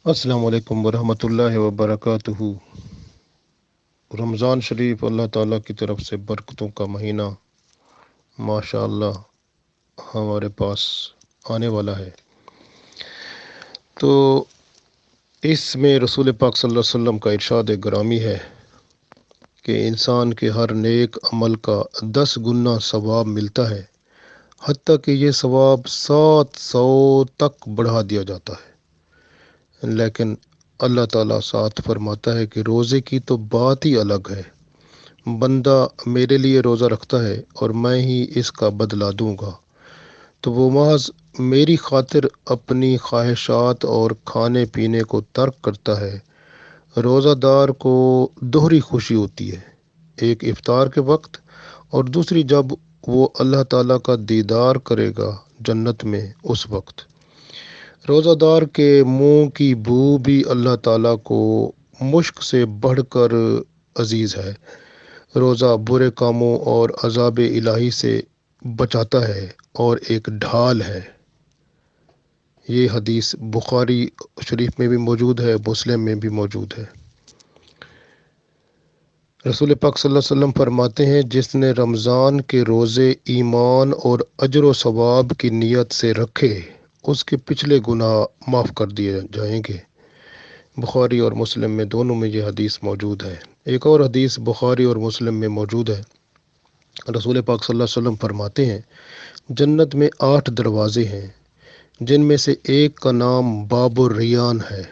السلام علیکم ورحمۃ اللہ وبرکاتہ۔ رمضان شریف اللہ تعالیٰ کی طرف سے برکتوں کا مہینہ ماشاء اللہ ہمارے پاس آنے والا ہے۔ تو اس میں رسول پاک صلی اللہ علیہ وسلم کا ارشاد گرامی ہے کہ انسان کے ہر نیک عمل کا 10 گنا ثواب ملتا ہے، حتیٰ کہ یہ ثواب 700 تک بڑھا دیا جاتا ہے۔ لیکن اللہ تعالیٰ ساتھ فرماتا ہے کہ روزے کی تو بات ہی الگ ہے، بندہ میرے لیے روزہ رکھتا ہے اور میں ہی اس کا بدلہ دوں گا، تو وہ محض میری خاطر اپنی خواہشات اور کھانے پینے کو ترک کرتا ہے۔ روزہ دار کو دوہری خوشی ہوتی ہے، ایک افطار کے وقت اور دوسری جب وہ اللہ تعالیٰ کا دیدار کرے گا جنت میں اس وقت۔ روزہ دار کے منہ کی بو بھی اللہ تعالیٰ کو مشک سے بڑھ کر عزیز ہے۔ روزہ برے کاموں اور عذاب الہی سے بچاتا ہے اور ایک ڈھال ہے۔ یہ حدیث بخاری شریف میں بھی موجود ہے، مسلم میں بھی موجود ہے۔ رسول پاک صلی اللہ علیہ وسلم فرماتے ہیں، جس نے رمضان کے روزے ایمان اور اجر و ثواب کی نیت سے رکھے، اس کے پچھلے گناہ معاف کر دیے جائیں گے۔ بخاری اور مسلم میں دونوں میں یہ حدیث موجود ہے۔ ایک اور حدیث بخاری اور مسلم میں موجود ہے۔ رسول پاک صلی اللہ علیہ وسلم فرماتے ہیں، جنت میں 8 دروازے ہیں، جن میں سے ایک کا نام باب الریان ہے۔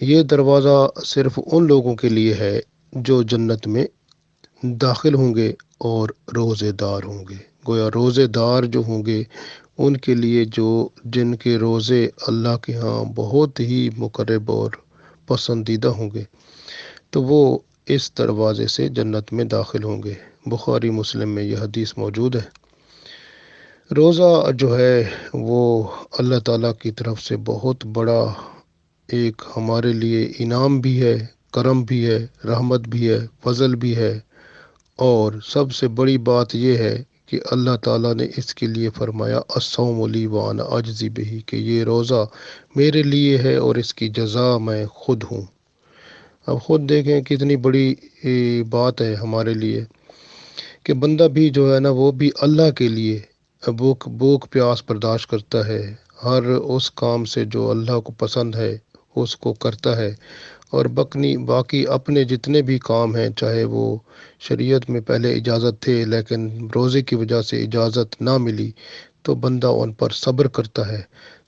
یہ دروازہ صرف ان لوگوں کے لیے ہے جو جنت میں داخل ہوں گے اور روزے دار ہوں گے۔ گویا روزے دار جو ہوں گے ان کے لیے جن کے روزے اللہ کے ہاں بہت ہی مقرب اور پسندیدہ ہوں گے، تو وہ اس دروازے سے جنت میں داخل ہوں گے۔ بخاری مسلم میں یہ حدیث موجود ہے۔ روزہ جو ہے وہ اللہ تعالیٰ کی طرف سے بہت بڑا ایک ہمارے لیے انعام بھی ہے، کرم بھی ہے، رحمت بھی ہے، فضل بھی ہے، اور سب سے بڑی بات یہ ہے کہ اللہ تعالیٰ نے اس کے لیے فرمایا الصوم لی وانا اجزی بہ، کہ یہ روزہ میرے لیے ہے اور اس کی جزا میں خود ہوں۔ اب خود دیکھیں کتنی بڑی بات ہے ہمارے لیے کہ بندہ بھی جو ہے نا وہ بھی اللہ کے لیے بھوک پیاس برداشت کرتا ہے، ہر اس کام سے جو اللہ کو پسند ہے اس کو کرتا ہے، اور باقی اپنے جتنے بھی کام ہیں، چاہے وہ شریعت میں پہلے اجازت تھے لیکن روزے کی وجہ سے اجازت نہ ملی تو بندہ ان پر صبر کرتا ہے،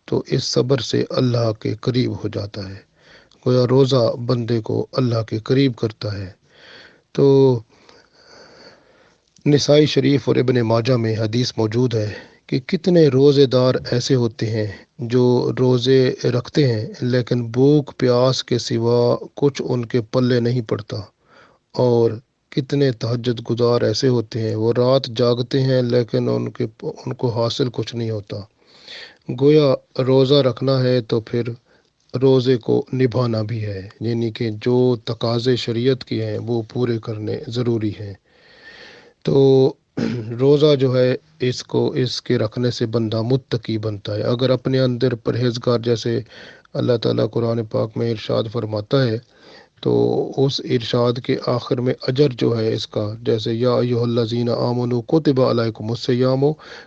تو اس صبر سے اللہ کے قریب ہو جاتا ہے۔ گویا روزہ بندے کو اللہ کے قریب کرتا ہے۔ تو نسائی شریف اور ابن ماجہ میں حدیث موجود ہے کہ کتنے روزے دار ایسے ہوتے ہیں جو روزے رکھتے ہیں لیکن بھوک پیاس کے سوا کچھ ان کے پلے نہیں پڑتا، اور کتنے تہجد گزار ایسے ہوتے ہیں وہ رات جاگتے ہیں لیکن ان کو حاصل کچھ نہیں ہوتا۔ گویا روزہ رکھنا ہے تو پھر روزے کو نبھانا بھی ہے، یعنی کہ جو تقاضے شریعت کے ہیں وہ پورے کرنے ضروری ہیں۔ تو روزہ جو ہے اس کے رکھنے سے بندہ متقی بنتا ہے۔ اگر اپنے اندر پرہیزگار، جیسے اللہ تعالیٰ قرآن پاک میں ارشاد فرماتا ہے، تو اس ارشاد کے آخر میں اجر جو ہے اس کا، جیسے یا ایھا الذین آمنوا کتب علیکم الصیام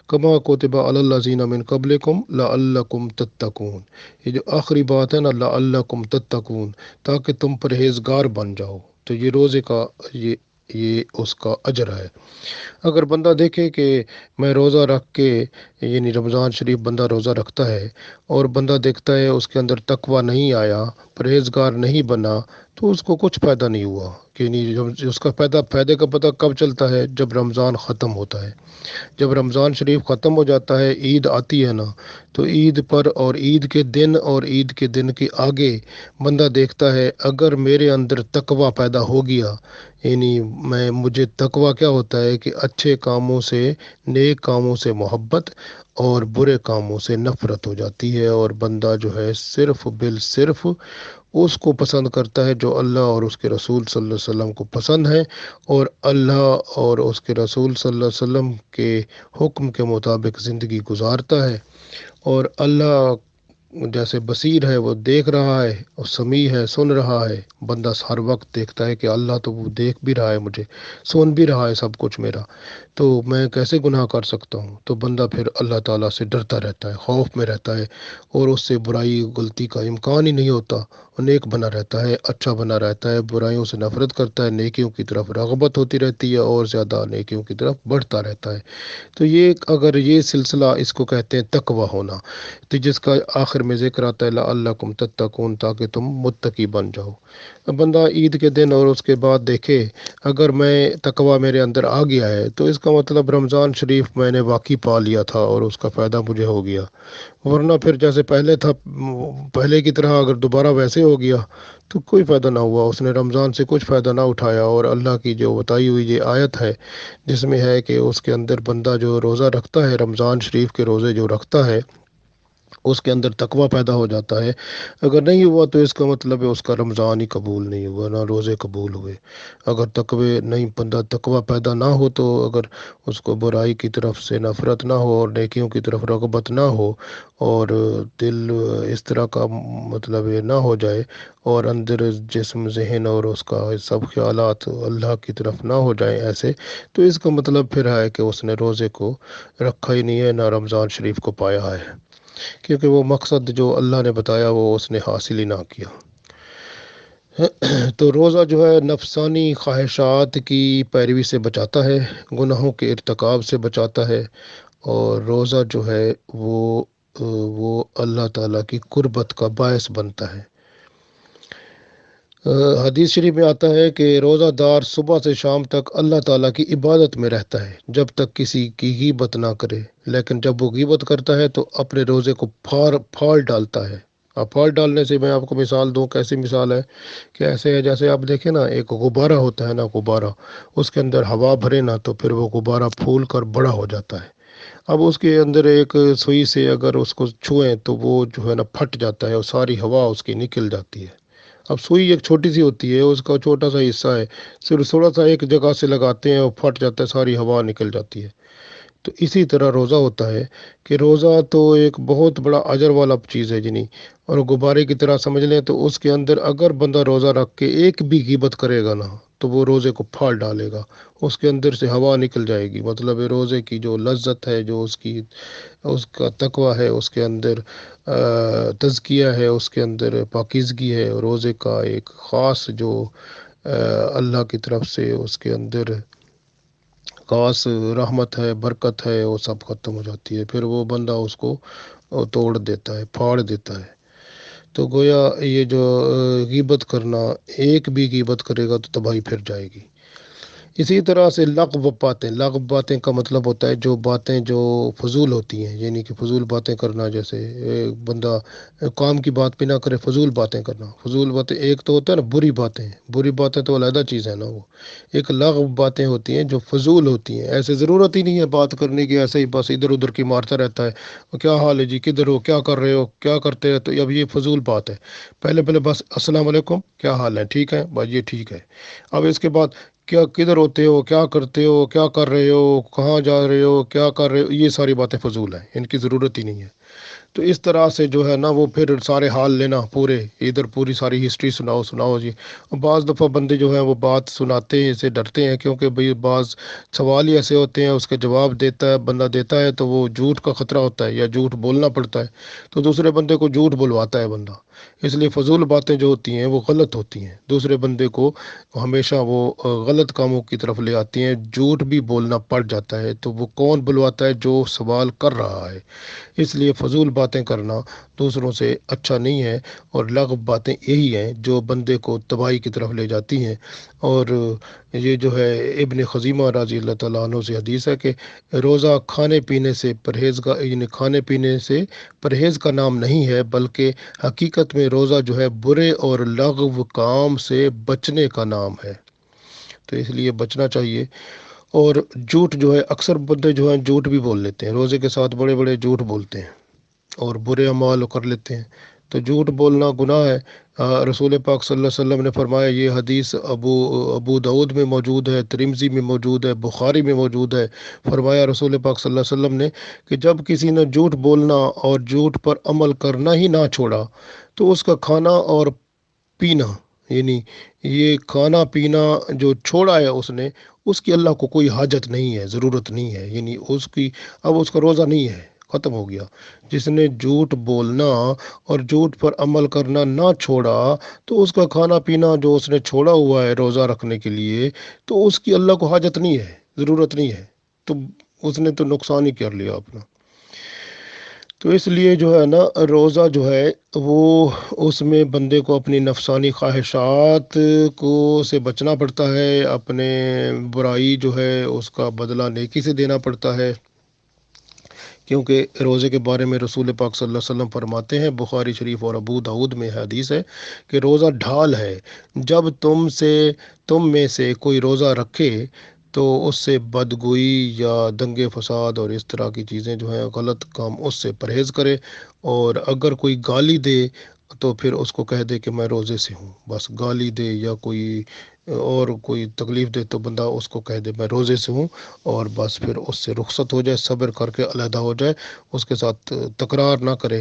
کما کتب علی الذین من قبلکم لعلکم تتقون، یہ جو آخری بات ہے نا لعلکم تتقون، تاکہ تم پرہیزگار بن جاؤ، تو یہ روزے کا یہ اس کا اجر ہے۔ اگر بندہ دیکھے کہ میں روزہ رکھ کے، یعنی رمضان شریف بندہ روزہ رکھتا ہے اور بندہ دیکھتا ہے اس کے اندر تقویٰ نہیں آیا، پرہیزگار نہیں بنا، تو اس کو کچھ فائدہ نہیں ہوا، کہ نہیں اس کا فائدے کا پتہ کب چلتا ہے؟ جب رمضان ختم ہوتا ہے۔ جب رمضان شریف ختم ہو جاتا ہے، عید آتی ہے نا، تو عید پر اور عید کے دن اور عید کے دن کے آگے بندہ دیکھتا ہے اگر میرے اندر تقویٰ پیدا ہو گیا، یعنی مجھے تقویٰ کیا ہوتا ہے کہ اچھے کاموں سے، نیک کاموں سے محبت اور برے کاموں سے نفرت ہو جاتی ہے، اور بندہ جو ہے صرف بالصرف اس کو پسند کرتا ہے جو اللہ اور اس کے رسول صلی اللہ علیہ وسلم کو پسند ہے، اور اللہ اور اس کے رسول صلی اللہ علیہ وسلم کے حکم کے مطابق زندگی گزارتا ہے، اور اللہ جیسے بصیر ہے وہ دیکھ رہا ہے، اور سمیع ہے سن رہا ہے، بندہ ہر وقت دیکھتا ہے کہ اللہ تو وہ دیکھ بھی رہا ہے، مجھے سن بھی رہا ہے سب کچھ میرا، تو میں کیسے گناہ کر سکتا ہوں؟ تو بندہ پھر اللہ تعالیٰ سے ڈرتا رہتا ہے، خوف میں رہتا ہے، اور اس سے برائی غلطی کا امکان ہی نہیں ہوتا، اور نیک بنا رہتا ہے، اچھا بنا رہتا ہے، برائیوں سے نفرت کرتا ہے، نیکیوں کی طرف رغبت ہوتی رہتی ہے، اور زیادہ نیکیوں کی طرف بڑھتا رہتا ہے۔ تو یہ اگر یہ سلسلہ، اس کو کہتے ہیں تقوی ہونا، تو جس کا آخر میں ذکر آتا ہے لعلکم تتقون، تاکہ تم متقی بن جاؤ۔ اب بندہ عید کے دن اور اس کے بعد دیکھے اگر میں تقوی میرے اندر آ گیا ہے تو اس کا مطلب رمضان شریف میں نے واقعی پا لیا تھا اور اس کا فائدہ مجھے ہو گیا، ورنہ پھر جیسے پہلے تھا، پہلے کی طرح اگر دوبارہ ویسے ہو گیا تو کوئی فائدہ نہ ہوا، اس نے رمضان سے کچھ فائدہ نہ اٹھایا۔ اور اللہ کی جو بتائی ہوئی یہ آیت ہے جس میں ہے کہ اس کے اندر بندہ جو روزہ رکھتا ہے، رمضان شریف کے روزے جو رکھتا ہے، اس کے اندر تقوی پیدا ہو جاتا ہے۔ اگر نہیں ہوا تو اس کا مطلب ہے اس کا رمضان ہی قبول نہیں ہوا، نہ روزے قبول ہوئے۔ اگر تقوی نہیں، بندہ تقوی پیدا نہ ہو، تو اگر اس کو برائی کی طرف سے نفرت نہ ہو اور نیکیوں کی طرف رغبت نہ ہو، اور دل اس طرح کا مطلب یہ نہ ہو جائے، اور اندر جسم ذہن اور اس کا سب خیالات اللہ کی طرف نہ ہو جائیں ایسے، تو اس کا مطلب پھر ہے کہ اس نے روزے کو رکھا ہی نہیں ہے، نہ رمضان شریف کو پایا ہے، کیونکہ وہ مقصد جو اللہ نے بتایا وہ اس نے حاصل ہی نہ کیا۔ تو روزہ جو ہے نفسانی خواہشات کی پیروی سے بچاتا ہے، گناہوں کے ارتکاب سے بچاتا ہے، اور روزہ جو ہے وہ اللہ تعالیٰ کی قربت کا باعث بنتا ہے۔ حدیث شریف میں آتا ہے کہ روزہ دار صبح سے شام تک اللہ تعالیٰ کی عبادت میں رہتا ہے جب تک کسی کی غیبت نہ کرے، لیکن جب وہ غیبت کرتا ہے تو اپنے روزے کو پھاڑ ڈالتا ہے۔ اب پھاڑ ڈالنے سے میں آپ کو مثال دوں، کیسی مثال ہے کہ ایسے ہے جیسے آپ دیکھیں نا، ایک غبارہ ہوتا ہے نا، غبارہ، اس کے اندر ہوا بھرے نا تو پھر وہ غبارہ پھول کر بڑا ہو جاتا ہے۔ اب اس کے اندر ایک سوئی سے اگر اس کو چھوئیں تو وہ جو ہے نا پھٹ جاتا ہے، اور ساری ہوا اس کی نکل جاتی ہے۔ اب سوئی ایک چھوٹی سی ہوتی ہے، اس کا چھوٹا سا حصہ ہے، صرف تھوڑا سا ایک جگہ سے لگاتے ہیں اور پھٹ جاتا ہے، ساری ہوا نکل جاتی ہے۔ تو اسی طرح روزہ ہوتا ہے کہ روزہ تو ایک بہت بڑا اجر والا چیز ہے جنی، اور غبارے کی طرح سمجھ لیں تو اس کے اندر اگر بندہ روزہ رکھ کے ایک بھی غیبت کرے گا نا تو وہ روزے کو پھاڑ ڈالے گا، اس کے اندر سے ہوا نکل جائے گی۔ مطلب ہے روزے کی جو لذت ہے، جو اس کا تقوی ہے، اس کے اندر تزکیہ ہے، اس کے اندر پاکیزگی ہے، روزے کا ایک خاص جو اللہ کی طرف سے اس کے اندر خاص رحمت ہے، برکت ہے، وہ سب ختم ہو جاتی ہے، پھر وہ بندہ اس کو توڑ دیتا ہے، پھاڑ دیتا ہے۔ تو گویا یہ جو غیبت کرنا، ایک بھی غیبت کرے گا تو تباہی پھر جائے گی۔ اسی طرح سے لغو باتیں کا مطلب ہوتا ہے جو باتیں جو فضول ہوتی ہیں، یعنی کہ فضول باتیں کرنا، جیسے بندہ کام کی بات بھی نہ کرے، فضول باتیں کرنا۔ فضول باتیں ایک تو ہوتا ہے نا بری باتیں تو علیحدہ چیز ہے نا، وہ ایک لغو باتیں ہوتی ہیں جو فضول ہوتی ہیں، ایسے ضرورت ہی نہیں ہے بات کرنے کی، ایسے ہی بس ادھر ادھر کی مارتا رہتا ہے، کیا حال ہے جی، کدھر ہو، کیا کر رہے ہو، کیا کرتے ہیں، تو اب یہ فضول بات ہے۔ پہلے بس السلام علیکم، کیا حال ہے، ٹھیک ہے بس، یہ ٹھیک ہے۔ اب اس کے بعد کیا، کدھر ہوتے ہو، کیا کرتے ہو، کیا کر رہے ہو، کہاں جا رہے ہو، کیا کر رہے ہو، یہ ساری باتیں فضول ہیں، ان کی ضرورت ہی نہیں ہے۔ تو اس طرح سے جو ہے نا وہ پھر سارے حال لینا، پورے ادھر پوری ساری ہسٹری سناؤ جی۔ بعض دفعہ بندے جو ہیں وہ بات سناتے ہیں سے ڈرتے ہیں، کیونکہ بھئی بعض سوال ہی ایسے ہوتے ہیں، اس کے جواب دیتا ہے بندہ، دیتا ہے تو وہ جھوٹ کا خطرہ ہوتا ہے یا جھوٹ بولنا پڑتا ہے، تو دوسرے بندے کو جھوٹ بلواتا ہے بندہ۔ اس لیے فضول باتیں جو ہوتی ہیں وہ غلط ہوتی ہیں، دوسرے بندے کو ہمیشہ وہ غلط کاموں کی طرف لے آتی ہیں، جھوٹ بھی بولنا پڑ جاتا ہے، تو وہ کون بلواتا ہے؟ جو سوال کر رہا ہے۔ اس لیے فضول باتیں کرنا دوسروں سے اچھا نہیں ہے، اور لغو باتیں یہی ہیں جو بندے کو تباہی کی طرف لے جاتی ہیں۔ اور یہ جو ہے ابن خزیمہ رضی اللہ تعالیٰ عنہ سے حدیث ہے کہ روزہ کھانے پینے سے یعنی کھانے پینے سے پرہیز کا نام نہیں ہے، بلکہ حقیقت میں روزہ جو ہے برے اور لغو کام سے بچنے کا نام ہے، تو اس لیے بچنا چاہیے۔ اور جھوٹ جو ہے، اکثر بندے جو ہیں جھوٹ بھی بول لیتے ہیں، روزے کے ساتھ بڑے بڑے جھوٹ بولتے ہیں اور برے اعمال کر لیتے ہیں، تو جھوٹ بولنا گناہ ہے۔ رسول پاک صلی اللہ علیہ وسلم نے فرمایا، یہ حدیث ابو داؤد میں موجود ہے، ترمذی میں موجود ہے، بخاری میں موجود ہے۔ فرمایا رسول پاک صلی اللہ علیہ وسلم نے کہ جب کسی نے جھوٹ بولنا اور جھوٹ پر عمل کرنا ہی نہ چھوڑا تو اس کا کھانا اور پینا، یعنی یہ کھانا پینا جو چھوڑا ہے اس نے، اس کی اللہ کو کوئی حاجت نہیں ہے، ضرورت نہیں ہے، یعنی اس کی اب اس کا روزہ نہیں ہے، ختم ہو گیا۔ جس نے جھوٹ بولنا اور جھوٹ پر عمل کرنا نہ چھوڑا تو اس کا کھانا پینا جو اس نے چھوڑا ہوا ہے روزہ رکھنے کے لیے، تو اس کی اللہ کو حاجت نہیں ہے، ضرورت نہیں ہے، تو اس نے تو نقصان ہی کر لیا اپنا۔ تو اس لیے جو ہے نا روزہ جو ہے وہ اس میں بندے کو اپنی نفسانی خواہشات کو سے بچنا پڑتا ہے، اپنے برائی جو ہے اس کا بدلہ نیکی سے دینا پڑتا ہے، کیونکہ روزے کے بارے میں رسول پاک صلی اللہ علیہ وسلم فرماتے ہیں، بخاری شریف اور ابو داؤد میں حدیث ہے کہ روزہ ڈھال ہے، جب تم میں سے کوئی روزہ رکھے تو اس سے بدگوئی یا دنگے فساد اور اس طرح کی چیزیں جو ہیں غلط کام، اس سے پرہیز کرے، اور اگر کوئی گالی دے تو پھر اس کو کہہ دے کہ میں روزے سے ہوں، بس گالی دے یا کوئی تکلیف دے تو بندہ اس کو کہہ دے میں روزے سے ہوں، اور بس پھر اس سے رخصت ہو جائے، صبر کر کے علیحدہ ہو جائے، اس کے ساتھ تکرار نہ کرے،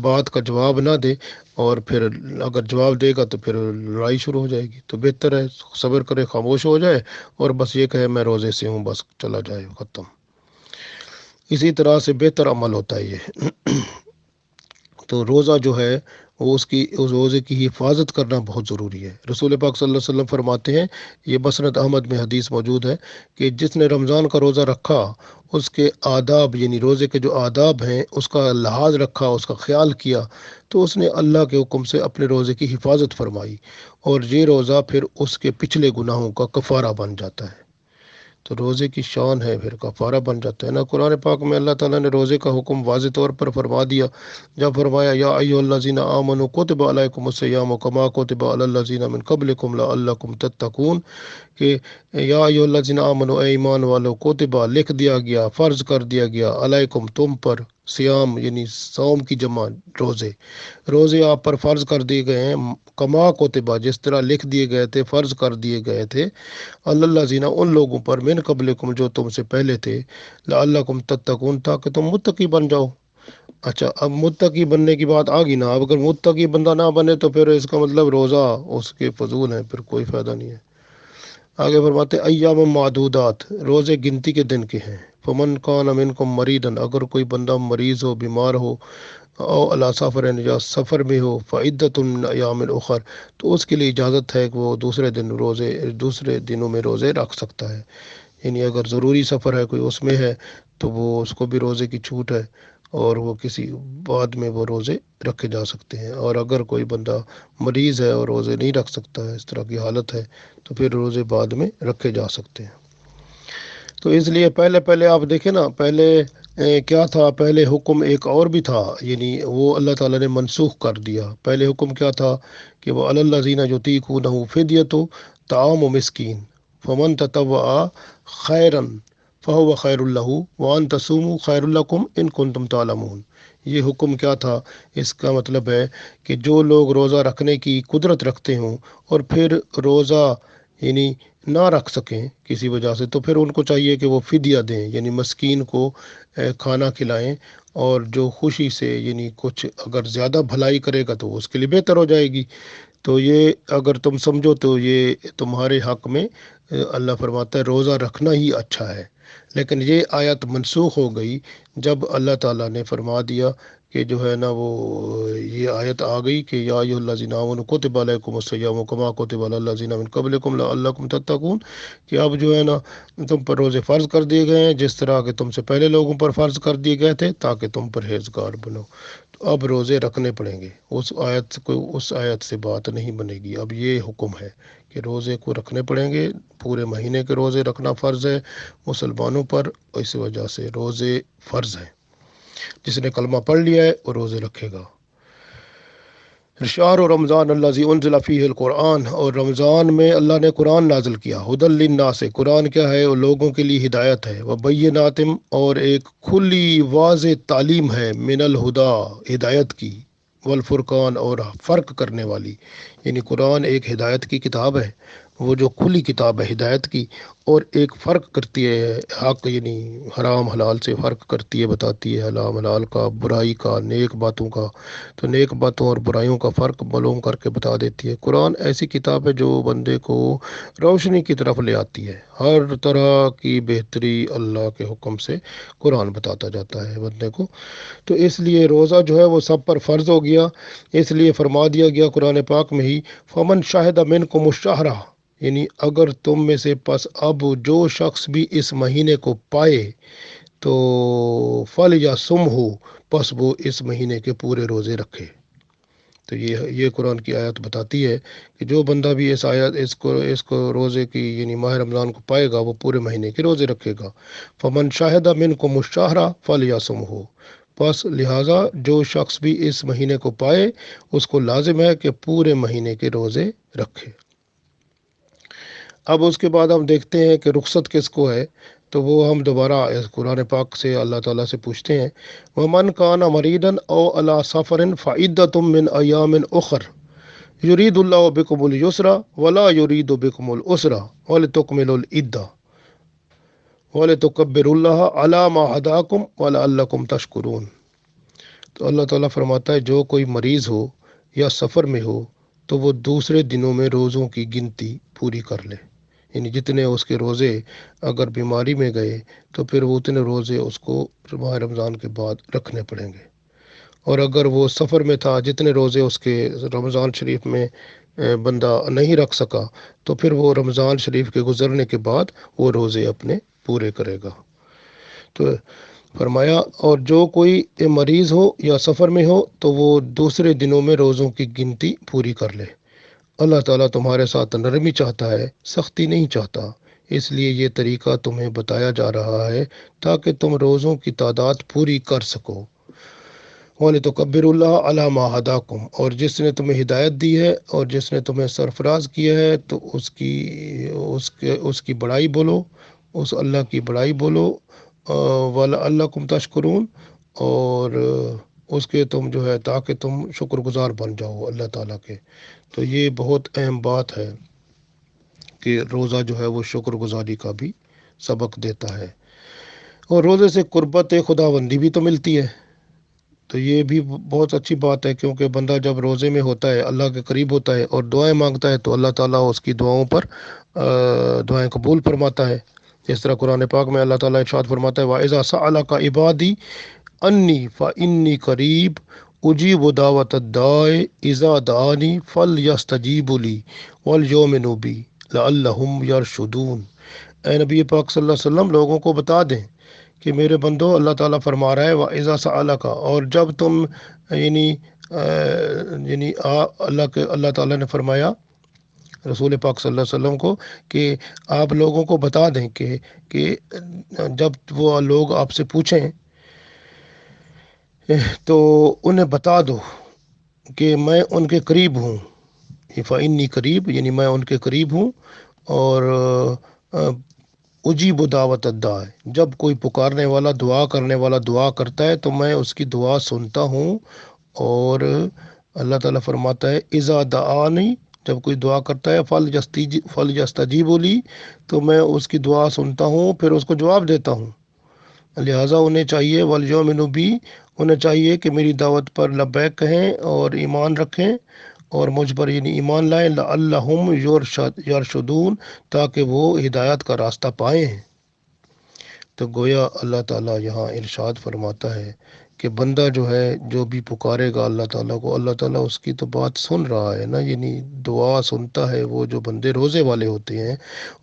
بات کا جواب نہ دے، اور پھر اگر جواب دے گا تو پھر لڑائی شروع ہو جائے گی، تو بہتر ہے صبر کرے، خاموش ہو جائے، اور بس یہ کہے میں روزے سے ہوں، بس چلا جائے، ختم۔ اسی طرح سے بہتر عمل ہوتا ہے یہ۔ تو روزہ جو ہے وہ اس روزے کی حفاظت کرنا بہت ضروری ہے۔ رسول پاک صلی اللہ علیہ وسلم فرماتے ہیں، یہ مسند احمد میں حدیث موجود ہے کہ جس نے رمضان کا روزہ رکھا، اس کے آداب یعنی روزے کے جو آداب ہیں اس کا لحاظ رکھا، اس کا خیال کیا، تو اس نے اللہ کے حکم سے اپنے روزے کی حفاظت فرمائی، اور یہ روزہ پھر اس کے پچھلے گناہوں کا کفارہ بن جاتا ہے۔ تو روزے کی شان ہے، پھر کفارہ بن جاتا ہے نا۔ قرآن پاک میں اللہ تعالیٰ نے روزے کا حکم واضح طور پر فرما دیا، جب فرمایا یا ایھا الذین آمنوا کتب علیکم الصیام کما کتب علی الذین من قبلکم لعلکم تتقون، کہ یا ایھا الذین آمنوا، اے ایمان والو، کتبہ لکھ دیا گیا، فرض کر دیا گیا، علیکم تم پر، سیام یعنی صوم کی جمع روزے آپ پر فرض کر دیے گئے ہیں، کما کوتبہ جس طرح لکھ دیے گئے تھے، فرض کر دیے گئے تھے، اللہ زینا ان لوگوں پر، من قبلکم جو تم سے پہلے تھے، لعلکم تتقون تاکہ تم متقی بن جاؤ۔ اچھا، اب متقی بننے کی بات آ گئی نا، اب اگر متقی بندہ نہ بنے تو پھر اس کا مطلب روزہ اس کے فضول ہے، پھر کوئی فائدہ نہیں ہے۔ آگے فرماتے ایام معدودات، روزے گنتی کے دن کے ہیں۔ فمن کان منکم مریضا، اگر کوئی بندہ مریض ہو، بیمار ہو، او علی سفر یا سفر میں ہو، فعدۃ من ایام اخر، تو اس کے لیے اجازت ہے کہ وہ دوسرے دنوں میں روزے رکھ سکتا ہے، یعنی اگر ضروری سفر ہے کوئی اس میں ہے تو وہ اس کو بھی روزے کی چھوٹ ہے، اور وہ کسی بعد میں وہ روزے رکھے جا سکتے ہیں، اور اگر کوئی بندہ مریض ہے اور روزے نہیں رکھ سکتا ہے، اس طرح کی حالت ہے، تو پھر روزے بعد میں رکھے جا سکتے ہیں۔ تو اس لیے پہلے آپ دیکھیں نا، پہلے کیا تھا، پہلے حکم ایک اور بھی تھا، یعنی وہ اللہ تعالیٰ نے منسوخ کر دیا۔ پہلے حکم کیا تھا کہ وہ علی الذین یطیقونہ فدیۃ طعام مسکین فمن تطوع خیرا فہو خیر لہ وان تصوموا خیر لکم ان کنتم تعلمون۔ یہ حکم کیا تھا؟ اس کا مطلب ہے کہ جو لوگ روزہ رکھنے کی قدرت رکھتے ہوں اور پھر روزہ یعنی نہ رکھ سکیں کسی وجہ سے، تو پھر ان کو چاہیے کہ وہ فدیہ دیں، یعنی مسکین کو کھانا کھلائیں، اور جو خوشی سے یعنی کچھ اگر زیادہ بھلائی کرے گا تو اس کے لیے بہتر ہو جائے گی۔ تو یہ اگر تم سمجھو تو یہ تمہارے حق میں اللہ فرماتا ہے روزہ رکھنا ہی اچھا ہے۔ لیکن یہ آیت منسوخ ہو گئی جب اللہ تعالیٰ نے فرما دیا کہ جو ہے نا وہ یہ آیت آ گئی کہ یا ایھا الذین آمنوا کتب علیکم الصیام کما کتب علی الذین من قبلکم لعلکم تتقون، کہ اب جو ہے نا تم پر روزے فرض کر دیے گئے ہیں جس طرح کہ تم سے پہلے لوگوں پر فرض کر دیے گئے تھے، تاکہ تم پرہیزگار بنو۔ تو اب روزے رکھنے پڑیں گے، اس آیت سے بات نہیں بنے گی، اب یہ حکم ہے کہ روزے کو رکھنے پڑیں گے، پورے مہینے کے روزے رکھنا فرض ہے مسلمانوں پر، اس وجہ سے روزے فرض ہیں۔ جس نے کلمہ پڑھ لیا ہے وہ روزے رکھے گا۔ شہر رمضان الذی انزل فیہ القرآن، اور رمضان میں اللہ نے قرآن نازل کیا، ھدی للناس، قرآن کیا ہے؟ وہ لوگوں کے لیے ہدایت ہے، وبینات، اور ایک کھلی واضح تعلیم ہے، من الہدی، ہدایت کی، والفرقان اور فرق کرنے والی، یعنی قرآن ایک ہدایت کی کتاب ہے، وہ جو کھلی کتاب ہے ہدایت کی، اور ایک فرق کرتی ہے حق یعنی حرام حلال سے فرق کرتی ہے، بتاتی ہے حرام حلال کا، برائی کا، نیک باتوں کا، تو نیک باتوں اور برائیوں کا فرق معلوم کر کے بتا دیتی ہے۔ قرآن ایسی کتاب ہے جو بندے کو روشنی کی طرف لے آتی ہے، ہر طرح کی بہتری اللہ کے حکم سے قرآن بتاتا جاتا ہے بندے کو۔ تو اس لیے روزہ جو ہے وہ سب پر فرض ہو گیا، اس لیے فرما دیا گیا قرآن پاک میں ہی، فمن شاہد منکم الشہر، یعنی اگر تم میں سے پس اب جو شخص بھی اس مہینے کو پائے تو فل یا سم ہو، پس وہ اس مہینے کے پورے روزے رکھے۔ تو یہ قرآن کی آیت بتاتی ہے کہ جو بندہ بھی اس کو روزے کی یعنی ماہ رمضان کو پائے گا وہ پورے مہینے کے روزے رکھے گا۔ فمن شاہد منکم الشہر فلیصمہ، پس لہٰذا جو شخص بھی اس مہینے کو پائے اس کو لازم ہے کہ پورے مہینے کے روزے رکھے۔ اب اس کے بعد ہم دیکھتے ہیں کہ رخصت کس کو ہے، تو وہ ہم دوبارہ اس قرآن پاک سے اللہ تعالیٰ سے پوچھتے ہیں، وَمَنْ كَانَ مَرِيضًا أَوْ عَلَىٰ سَفَرٍ فَعِدَّةٌ مِّنْ أَيَّامٍ أُخَرَ يُرِيدُ اللَّهُ بِكُمُ الْيُسْرَ وَلَا يُرِيدُ بِكُمُ الْعُسْرَ وَلِتُكْمِلُوا الْعِدَّةَ وَلِتُكَبِّرُوا اللَّهَ عَلَىٰ مَا هَدَاكُمْ وَلَعَلَّكُمْ تَشْكُرُونَ۔ تو اللہ تعالیٰ فرماتا ہے جو کوئی مریض ہو یا سفر میں ہو تو وہ دوسرے دنوں میں روزوں کی گنتی پوری کر لے، یعنی جتنے اس کے روزے اگر بیماری میں گئے تو پھر وہ اتنے روزے اس کو ماہ رمضان کے بعد رکھنے پڑیں گے، اور اگر وہ سفر میں تھا جتنے روزے اس کے رمضان شریف میں بندہ نہیں رکھ سکا تو پھر وہ رمضان شریف کے گزرنے کے بعد وہ روزے اپنے پورے کرے گا۔ تو فرمایا اور جو کوئی مریض ہو یا سفر میں ہو تو وہ دوسرے دنوں میں روزوں کی گنتی پوری کر لے۔ اللہ تعالیٰ تمہارے ساتھ نرمی چاہتا ہے، سختی نہیں چاہتا، اس لیے یہ طریقہ تمہیں بتایا جا رہا ہے تاکہ تم روزوں کی تعداد پوری کر سکو۔ وَلِتُكَبِّرُوا اللَّهَ عَلَىٰ مَا هَدَاكُمْ، اور جس نے تمہیں ہدایت دی ہے اور جس نے تمہیں سرفراز کیا ہے تو اس کی بڑائی بولو، اس اللہ کی بڑائی بولو، وَلَعَلَّكُمْ تَشْكُرُونَ، اور اس کے تم جو ہے تاکہ تم شکر گزار بن جاؤ اللہ تعالیٰ کے۔ تو یہ بہت اہم بات ہے کہ روزہ جو ہے وہ شکر گزاری کا بھی سبق دیتا ہے، اور روزے سے قربت خداوندی بھی تو ملتی ہے۔ تو یہ بھی بہت اچھی بات ہے کیونکہ بندہ جب روزے میں ہوتا ہے اللہ کے قریب ہوتا ہے اور دعائیں مانگتا ہے تو اللہ تعالیٰ اس کی دعاؤں پر دعائیں قبول فرماتا ہے۔ جس طرح قرآن پاک میں اللہ تعالیٰ ارشاد فرماتا ہے وَإِذَا سَأَلَكَ عِبَادِي أَنِّي فَإِنِّي قَرِيبٌ أُجِيبُ دَعْوَةَ الدَّاعِ إِذَا دَعَانِ فَلْيَسْتَجِيبُوا لِي وَلْيُؤْمِنُوا بِي لَعَلَّهُمْ يَرْشُدُونَ۔ اے نبی پاک صلی اللہ علیہ وسلم لوگوں کو بتا دیں کہ میرے بندو اللہ تعالیٰ فرما رہا ہے وَإِذَا سَأَلَكَ، اور جب تم اللہ تعالیٰ نے فرمایا رسول پاک صلی اللہ علیہ وسلم کو کہ آپ لوگوں کو بتا دیں کہ جب وہ لوگ آپ سے پوچھیں تو انہیں بتا دو کہ میں ان کے قریب ہوں، فَإِنِّي قریب یعنی میں ان کے قریب ہوں، اور اجیب دعوت الداع، جب کوئی پکارنے والا دعا کرنے والا دعا کرتا ہے تو میں اس کی دعا سنتا ہوں۔ اور اللہ تعالیٰ فرماتا ہے اذا دعانی، جب کوئی دعا کرتا ہے فَلْيَسْتَجِیبُوا لِی، تو میں اس کی دعا سنتا ہوں پھر اس کو جواب دیتا ہوں۔ لہٰذا انہیں چاہیے وَلْيُؤْمِنُوا بِی، انہیں چاہیے کہ میری دعوت پر لبیک کہیں اور ایمان رکھیں اور مجھ پر یعنی ایمان لائیں، لعلہم یرشدون، تاکہ وہ ہدایت کا راستہ پائیں۔ تو گویا اللہ تعالیٰ یہاں ارشاد فرماتا ہے کہ بندہ جو ہے جو بھی پکارے گا اللہ تعالیٰ کو، اللہ تعالیٰ اس کی تو بات سن رہا ہے نا، یعنی دعا سنتا ہے۔ وہ جو بندے روزے والے ہوتے ہیں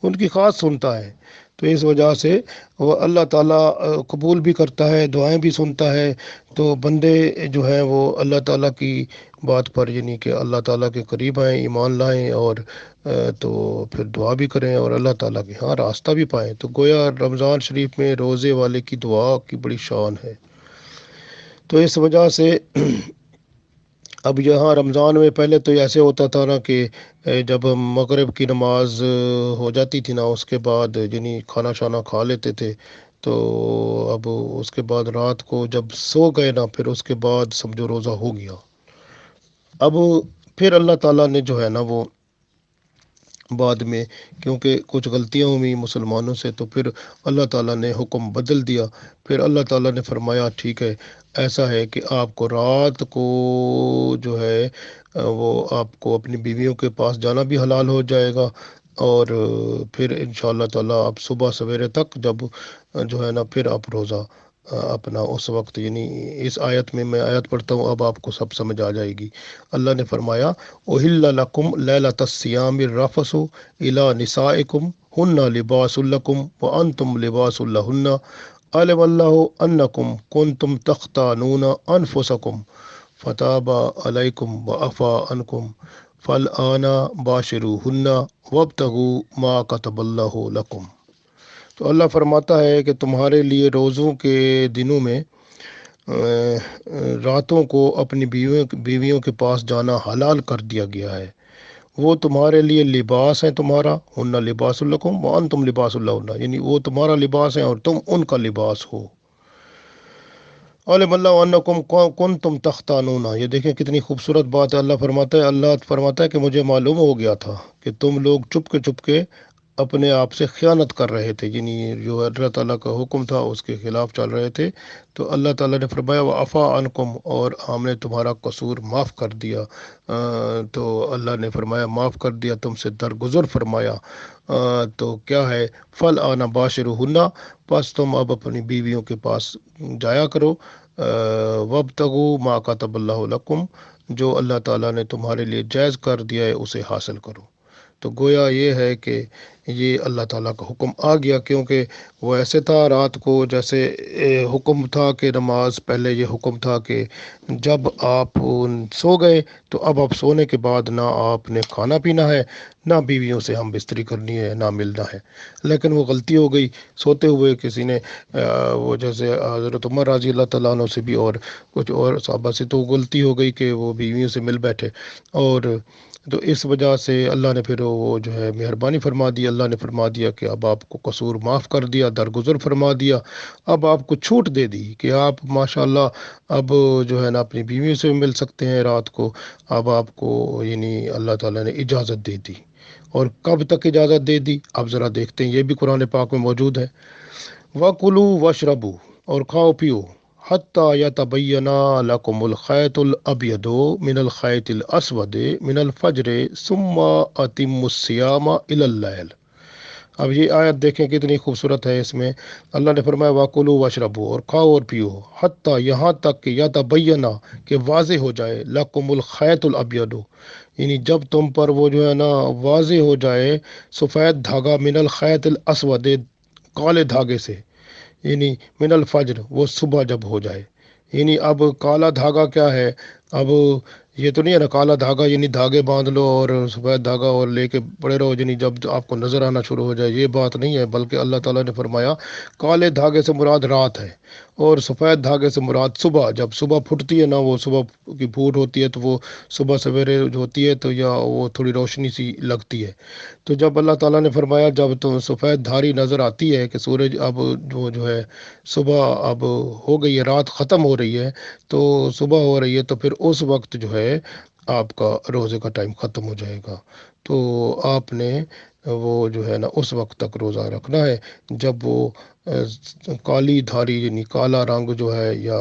ان کی خاص سنتا ہے، تو اس وجہ سے وہ اللہ تعالیٰ قبول بھی کرتا ہے، دعائیں بھی سنتا ہے۔ تو بندے جو ہیں وہ اللہ تعالیٰ کی بات پر یعنی کہ اللہ تعالیٰ کے قریب آئیں، ایمان لائیں، اور تو پھر دعا بھی کریں اور اللہ تعالیٰ کے ہاں راستہ بھی پائیں۔ تو گویا رمضان شریف میں روزے والے کی دعا کی بڑی شان ہے۔ تو اس وجہ سے اب یہاں رمضان میں پہلے تو ایسے ہوتا تھا نا کہ جب مغرب کی نماز ہو جاتی تھی نا اس کے بعد یعنی کھانا شانا کھا لیتے تھے، تو اب اس کے بعد رات کو جب سو گئے نا پھر اس کے بعد سمجھو روزہ ہو گیا۔ اب پھر اللہ تعالیٰ نے جو ہے نا وہ بعد میں، کیونکہ کچھ غلطیاں ہوئی مسلمانوں سے، تو پھر اللہ تعالیٰ نے حکم بدل دیا۔ پھر اللہ تعالیٰ نے فرمایا ٹھیک ہے، ایسا ہے کہ آپ کو رات کو جو ہے وہ آپ کو اپنی بیویوں کے پاس جانا بھی حلال ہو جائے گا، اور پھر انشاءاللہ تعالیٰ آپ صبح سویرے تک جب جو ہے نا پھر آپ روزہ اپنا اس وقت، یعنی اس آیت میں آیت پڑھتا ہوں، اب آپ کو سب سمجھ آ جائے گی۔ اللہ نے فرمایا احل لکم لیلۃ الصیام الرفث الی نسائکم ہن لباس لکم وانتم لباس لہن علم اللہ انکم کنتم تختانون انفسکم فتاب علیکم وعفا عنکم فالآن باشروہن وابتغوا ما کتب اللہ لکم۔ تو اللہ فرماتا ہے کہ تمہارے لیے روزوں کے دنوں میں راتوں کو اپنی بیویوں کے پاس جانا حلال کر دیا گیا ہے۔ وہ تمہارے لیے لباس ہیں، تمہارا ہن لباس لکم وانتم لباس لہن، یعنی وہ تمہارا لباس ہیں اور تم ان کا لباس ہو۔ علم اللہ انکم کنتم تختانون، یہ دیکھیں کتنی خوبصورت بات ہے۔ اللہ فرماتا ہے کہ مجھے معلوم ہو گیا تھا کہ تم لوگ چپ کے اپنے آپ سے خیانت کر رہے تھے، یعنی جو اللہ تعالیٰ کا حکم تھا اس کے خلاف چل رہے تھے۔ تو اللہ تعالیٰ نے فرمایا وعفا عنکم، اور ہم نے تمہارا قصور معاف کر دیا۔ تو اللہ نے فرمایا معاف کر دیا، تم سے درگزر فرمایا۔ تو کیا ہے فالآن باشروہن، پس تم اب اپنی بیویوں کے پاس جایا کرو، وابتغوا ما کتب اللہ لکم، جو اللہ تعالیٰ نے تمہارے لیے جائز کر دیا ہے اسے حاصل کرو۔ تو گویا یہ ہے کہ یہ اللہ تعالیٰ کا حکم آ گیا، کیونکہ وہ ایسے تھا رات کو جیسے حکم تھا کہ نماز، پہلے یہ حکم تھا کہ جب آپ سو گئے تو اب آپ سونے کے بعد نہ آپ نے کھانا پینا ہے، نہ بیویوں سے ہم بستری کرنی ہے، نہ ملنا ہے۔ لیکن وہ غلطی ہو گئی، سوتے ہوئے کسی نے وہ جیسے حضرت عمر رضی اللہ تعالیٰ عنہ سے بھی اور کچھ اور صحابہ سے تو غلطی ہو گئی کہ وہ بیویوں سے مل بیٹھے، اور تو اس وجہ سے اللہ نے پھر وہ جو ہے مہربانی فرما دی، اللہ نے فرما دیا کہ اب آپ کو قصور معاف کر دیا، درگزر فرما دیا، اب آپ کو چھوٹ دے دی کہ آپ ماشاءاللہ اب جو ہے نا اپنی بیویوں سے مل سکتے ہیں رات کو۔ اب آپ کو یعنی اللہ تعالیٰ نے اجازت دے دی، اور کب تک اجازت دے دی اب ذرا دیکھتے ہیں، یہ بھی قرآن پاک میں موجود ہے۔ وَكُلُوا وَاشْرَبُوا، اور کھاؤ پیو، حتیٰ یتبین لکم الخیط الابیض من الخیط الاسود من الفجر ثم اتموا الصیام الی اللیل۔ اب یہ آیت دیکھیں کتنی خوبصورت ہے، اس میں اللہ نے فرمایا وَكُلُوا وَاشْرَبُوا، اور کھاؤ اور پیو، حتیٰ یہاں تک کہ یتبین، کہ واضح ہو جائے، لکم الخیط الابیض، یعنی جب تم پر وہ جو ہے نا واضح ہو جائے سفید دھاگا، من الخیط الاسود، کالے دھاگے سے، یعنی من الفجر، وہ صبح جب ہو جائے، یعنی اب کالا دھاگا کیا ہے، اب یہ تو نہیں ہے نا کالا دھاگا یعنی دھاگے باندھ لو اور سفید دھاگا اور لے کے پڑے رہو، یعنی جب آپ کو نظر آنا شروع ہو جائے، یہ بات نہیں ہے، بلکہ اللہ تعالیٰ نے فرمایا کالے دھاگے سے مراد رات ہے، اور سفید دھاگے سے مراد صبح، جب صبح پھٹتی ہے نا، وہ صبح کی پھوٹ ہوتی ہے تو وہ صبح سویرے جو ہوتی ہے تو یا وہ تھوڑی روشنی سی لگتی ہے۔ تو جب اللہ تعالیٰ نے فرمایا جب تو سفید دھاری نظر آتی ہے کہ سورج اب جو ہے صبح اب ہو گئی ہے، رات ختم ہو رہی ہے، تو صبح ہو رہی ہے، تو پھر اس وقت جو ہے آپ کا روزے کا ٹائم ختم ہو جائے گا۔ تو آپ نے وہ جو ہے نا اس وقت تک روزہ رکھنا ہے جب وہ کالی دھاری یعنی کالا رنگ جو ہے یا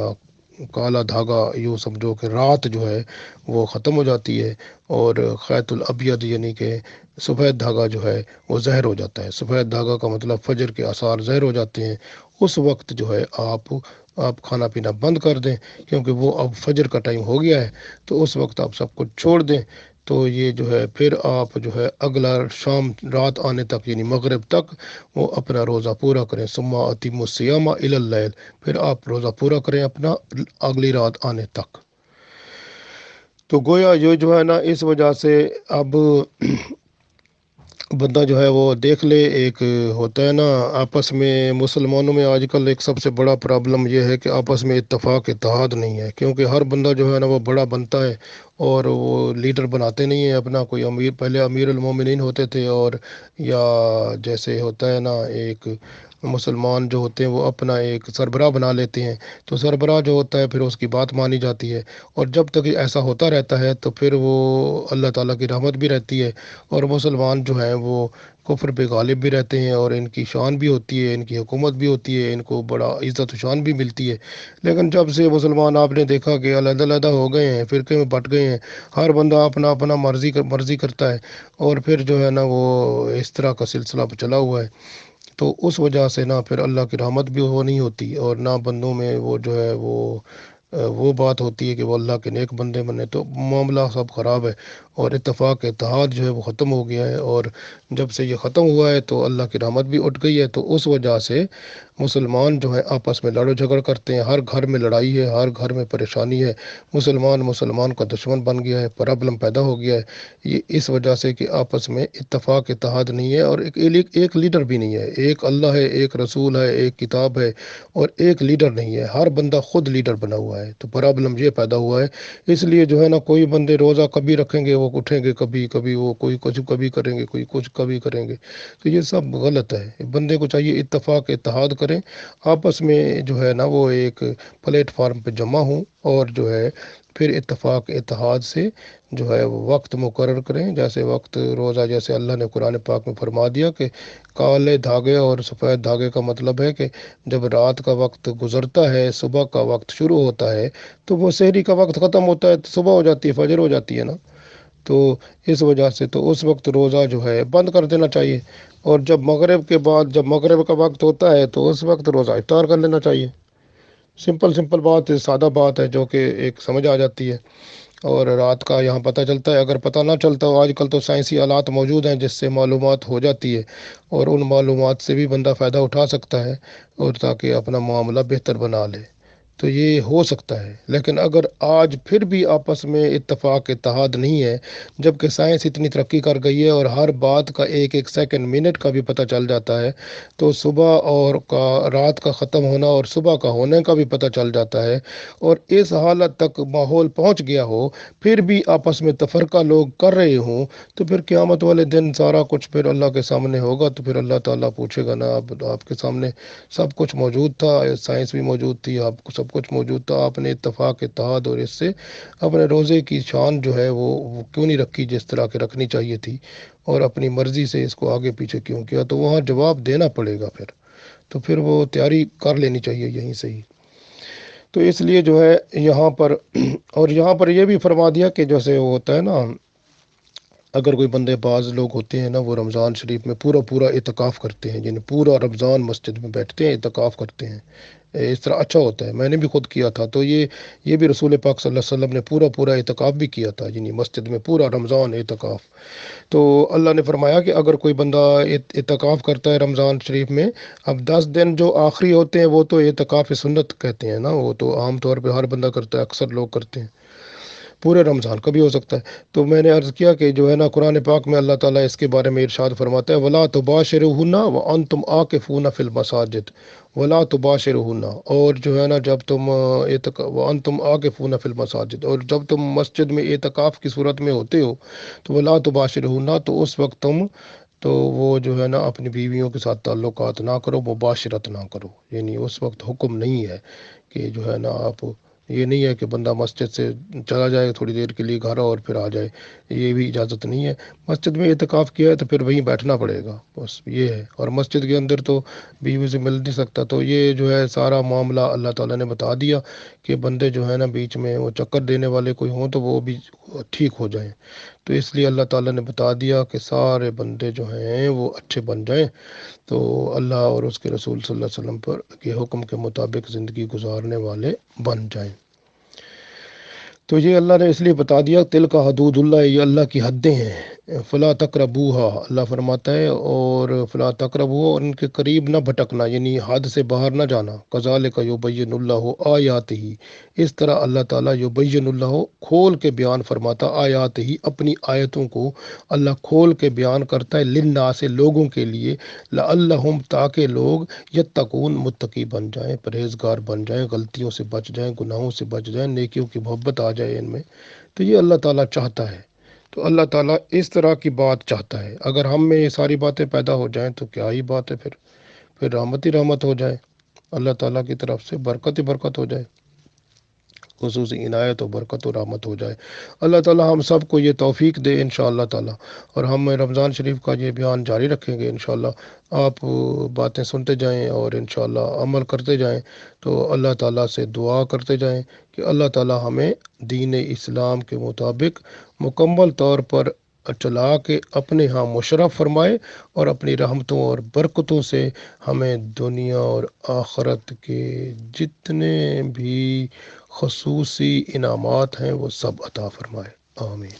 کالا دھاگا، یوں سمجھو کہ رات جو ہے وہ ختم ہو جاتی ہے، اور خیط الابیض یعنی کہ سفید دھاگا جو ہے وہ ظاہر ہو جاتا ہے۔ سفید دھاگا کا مطلب فجر کے آثار ظاہر ہو جاتے ہیں، اس وقت جو ہے آپ کھانا پینا بند کر دیں، کیونکہ وہ اب فجر کا ٹائم ہو گیا ہے، تو اس وقت آپ سب کچھ چھوڑ دیں۔ تو یہ جو ہے پھر آپ جو ہے اگلا شام رات آنے تک یعنی مغرب تک وہ اپنا روزہ پورا کریں، ثم اتموا الصیام الی اللیل، پھر آپ روزہ پورا کریں اپنا اگلی رات آنے تک۔ تو گویا یہ جو ہے نا اس وجہ سے اب بندہ جو ہے وہ دیکھ لے، ایک ہوتا ہے نا آپس میں مسلمانوں میں آج کل ایک سب سے بڑا پرابلم یہ ہے کہ آپس میں اتفاق اتحاد نہیں ہے، کیونکہ ہر بندہ جو ہے نا وہ بڑا بنتا ہے اور وہ لیڈر بناتے نہیں ہیں اپنا کوئی امیر، پہلے امیر المومنین ہوتے تھے، اور یا جیسے ہوتا ہے نا ایک مسلمان جو ہوتے ہیں وہ اپنا ایک سربراہ بنا لیتے ہیں، تو سربراہ جو ہوتا ہے پھر اس کی بات مانی جاتی ہے، اور جب تک ایسا ہوتا رہتا ہے تو پھر وہ اللہ تعالیٰ کی رحمت بھی رہتی ہے، اور مسلمان جو ہیں وہ کفر پہ غالب بھی رہتے ہیں، اور ان کی شان بھی ہوتی ہے، ان کی حکومت بھی ہوتی ہے، ان کو بڑا عزت و شان بھی ملتی ہے۔ لیکن جب سے مسلمان آپ نے دیکھا کہ علیحدہ علیحدہ ہو گئے ہیں، فرقے میں بٹ گئے ہیں، ہر بندہ اپنا اپنا مرضی کرتا ہے، اور پھر جو ہے نا وہ اس طرح کا سلسلہ چلا ہوا ہے، تو اس وجہ سے نہ پھر اللہ کی رحمت بھی وہ نہیں ہوتی، اور نہ بندوں میں وہ جو ہے وہ بات ہوتی ہے کہ وہ اللہ کے نیک بندے بنے، تو معاملہ سب خراب ہے، اور اتفاق اتحاد جو ہے وہ ختم ہو گیا ہے، اور جب سے یہ ختم ہوا ہے تو اللہ کی رحمت بھی اٹھ گئی ہے، تو اس وجہ سے مسلمان جو ہیں آپس میں لڑ و جھگڑ کرتے ہیں، ہر گھر میں لڑائی ہے، ہر گھر میں پریشانی ہے، مسلمان کا دشمن بن گیا ہے، پرابلم پیدا ہو گیا ہے، یہ اس وجہ سے کہ آپس میں اتفاق اتحاد نہیں ہے، اور ایک لیڈر بھی نہیں ہے، ایک اللہ ہے، ایک رسول ہے، ایک کتاب ہے، اور ایک لیڈر نہیں ہے، ہر بندہ خود لیڈر بنا ہوا ہے، تو پرابلم یہ پیدا ہوا ہے۔ اس لیے جو ہے نا کوئی بندے روزہ کبھی رکھیں گے، وہ اٹھیں گے کبھی وہ کوئی کچھ کبھی کریں گے، کوئی کچھ کبھی کریں گے، تو یہ سب غلط ہے۔ بندے کو چاہیے اتفاق اتحاد کریں، آپس میں جو ہے نا وہ ایک پلیٹ فارم پہ جمع ہوں، اور جو ہے پھر اتفاق اتحاد سے جو ہے وہ وقت مقرر کریں، جیسے وقت روزہ، جیسے اللہ نے قرآن پاک میں فرما دیا کہ کالے دھاگے اور سفید دھاگے کا مطلب ہے کہ جب رات کا وقت گزرتا ہے، صبح کا وقت شروع ہوتا ہے، تو وہ سحری کا وقت ختم ہوتا ہے، تو صبح ہو جاتی ہے، فجر ہو جاتی ہے نا، تو اس وجہ سے تو اس وقت روزہ جو ہے بند کر دینا چاہیے، اور جب مغرب کے بعد، جب مغرب کا وقت ہوتا ہے تو اس وقت روزہ افطار کر لینا چاہیے۔ سمپل بات ہے، سادہ بات ہے، جو کہ ایک سمجھ آ جاتی ہے۔ اور رات کا یہاں پتہ چلتا ہے، اگر پتہ نہ چلتا ہو، آج کل تو سائنسی آلات موجود ہیں جس سے معلومات ہو جاتی ہے، اور ان معلومات سے بھی بندہ فائدہ اٹھا سکتا ہے، اور تاکہ اپنا معاملہ بہتر بنا لے، تو یہ ہو سکتا ہے۔ لیکن اگر آج پھر بھی آپس میں اتفاق اتحاد نہیں ہے، جبکہ سائنس اتنی ترقی کر گئی ہے اور ہر بات کا ایک ایک سیکنڈ منٹ کا بھی پتہ چل جاتا ہے، تو صبح اور رات کا ختم ہونا اور صبح کا ہونے کا بھی پتہ چل جاتا ہے، اور اس حالت تک ماحول پہنچ گیا ہو، پھر بھی آپس میں تفرقہ لوگ کر رہے ہوں، تو پھر قیامت والے دن سارا کچھ پھر اللہ کے سامنے ہوگا، تو پھر اللہ تعالیٰ پوچھے گا نا، اب آپ کے سامنے سب کچھ موجود تھا، سائنس بھی موجود تھی، آپ کو سب کچھ موجود تھا، آپ نے اتفاق اتحاد اور اس سے اپنے روزے کی شان جو ہے وہ کیوں نہیں رکھی جس طرح کے رکھنی چاہیے تھی، اور اپنی مرضی سے اس کو آگے پیچھے کیوں کیا، تو وہاں جواب دینا پڑے گا پھر، تو پھر وہ تیاری کر لینی چاہیے یہیں سے ہی۔ تو اس لیے جو ہے یہاں پر اور یہاں پر یہ بھی فرما دیا کہ جیسے وہ ہوتا ہے نا، اگر کوئی بندے بعض لوگ ہوتے ہیں نا، وہ رمضان شریف میں پورا اعتکاف کرتے ہیں، یعنی پورا رمضان مسجد میں بیٹھتے ہیں، اعتکاف کرتے ہیں، اس طرح اچھا ہوتا ہے، میں نے بھی خود کیا تھا، تو یہ بھی رسول پاک صلی اللہ علیہ وسلم نے پورا اعتکاف بھی کیا تھا، یعنی مسجد میں پورا رمضان اعتکاف۔ تو اللہ نے فرمایا کہ اگر کوئی بندہ اعتکاف کرتا ہے رمضان شریف میں، اب 10 دن جو آخری ہوتے ہیں وہ تو اعتکاف سنت کہتے ہیں نا، وہ تو عام طور پہ ہر بندہ کرتا ہے، اکثر لوگ کرتے ہیں، پورے رمضان کا بھی ہو سکتا ہے۔ تو میں نے عرض کیا کہ جو ہے نا قرآن پاک میں اللہ تعالیٰ اس کے بارے میں ارشاد فرماتا ہے، وَلَا تُبَاشِرُوهُنَّ وَأَنْتُمْ عَاكِفُونَ فِي الْمَسَاجِدِ، وَلَا تُبَاشِرُوهُنَّ، اور جو ہے نا جب تم وَأَنْتُمْ عَاكِفُونَ فِي الْمَسَاجِدِ، اور جب تم مسجد میں اعتکاف کی صورت میں ہوتے ہو، تو وَلَا تُبَاشِرُوهُنَّ، تو اس وقت تم تو وہ جو ہے نا اپنی بیویوں کے ساتھ تعلقات نہ کرو، مباشرت نہ کرو، یعنی اس وقت حکم نہیں ہے کہ جو ہے نا آپ، یہ نہیں ہے کہ بندہ مسجد سے چلا جائے تھوڑی دیر کے لیے گھر اور پھر آ جائے، یہ بھی اجازت نہیں ہے۔ مسجد میں اعتکاف کیا ہے تو پھر وہیں بیٹھنا پڑے گا، بس یہ ہے، اور مسجد کے اندر تو بیوی سے مل نہیں سکتا، تو یہ جو ہے سارا معاملہ اللہ تعالیٰ نے بتا دیا کہ بندے جو ہے نا بیچ میں وہ چکر دینے والے کوئی ہوں تو وہ بھی ٹھیک ہو جائیں، تو اس لیے اللہ تعالیٰ نے بتا دیا کہ سارے بندے جو ہیں وہ اچھے بن جائیں، تو اللہ اور اس کے رسول صلی اللہ علیہ وسلم پر کے حکم کے مطابق زندگی گزارنے والے بن جائیں۔ تو یہ اللہ نے اس لیے بتا دیا، تل کا حدود اللہ، یہ اللہ کی حدیں ہیں، فلا تقربوہا، اللہ فرماتا ہے، اور فلا تقربوہا، اور ان کے قریب نہ بھٹکنا، یعنی حد سے باہر نہ جانا۔ کذالک یبین اللہ آیاتہ، اس طرح اللہ تعالیٰ یبین اللہ کھول کے بیان فرماتا، آیات ہی اپنی آیتوں کو اللہ کھول کے بیان کرتا ہے، للناس لوگوں کے لیے، لعلہم تاکہ لوگ یتقون متقی بن جائیں، پرہیزگار بن جائیں، غلطیوں سے بچ جائیں، گناہوں سے بچ جائیں، نیکیوں کی محبت آ جائے ان میں۔ تو یہ اللہ تعالیٰ چاہتا ہے، تو اللہ تعالیٰ اس طرح کی بات چاہتا ہے۔ اگر ہم میں یہ ساری باتیں پیدا ہو جائیں تو کیا ہی بات ہے، پھر رحمت ہی رحمت ہو جائے، اللہ تعالیٰ کی طرف سے برکت ہی برکت ہو جائے، خصوصی عنایت و برکت و رحمت ہو جائے۔ اللہ تعالیٰ ہم سب کو یہ توفیق دے انشاءاللہ تعالیٰ، اور ہم رمضان شریف کا یہ بیان جاری رکھیں گے انشاءاللہ۔ آپ باتیں سنتے جائیں اور انشاءاللہ عمل کرتے جائیں، تو اللہ تعالیٰ سے دعا کرتے جائیں کہ اللہ تعالیٰ ہمیں دین اسلام کے مطابق مکمل طور پر چلا کے اپنے ہاں مشرف فرمائے، اور اپنی رحمتوں اور برکتوں سے ہمیں دنیا اور آخرت کے جتنے بھی خصوصی انعامات ہیں وہ سب عطا فرمائے، آمین۔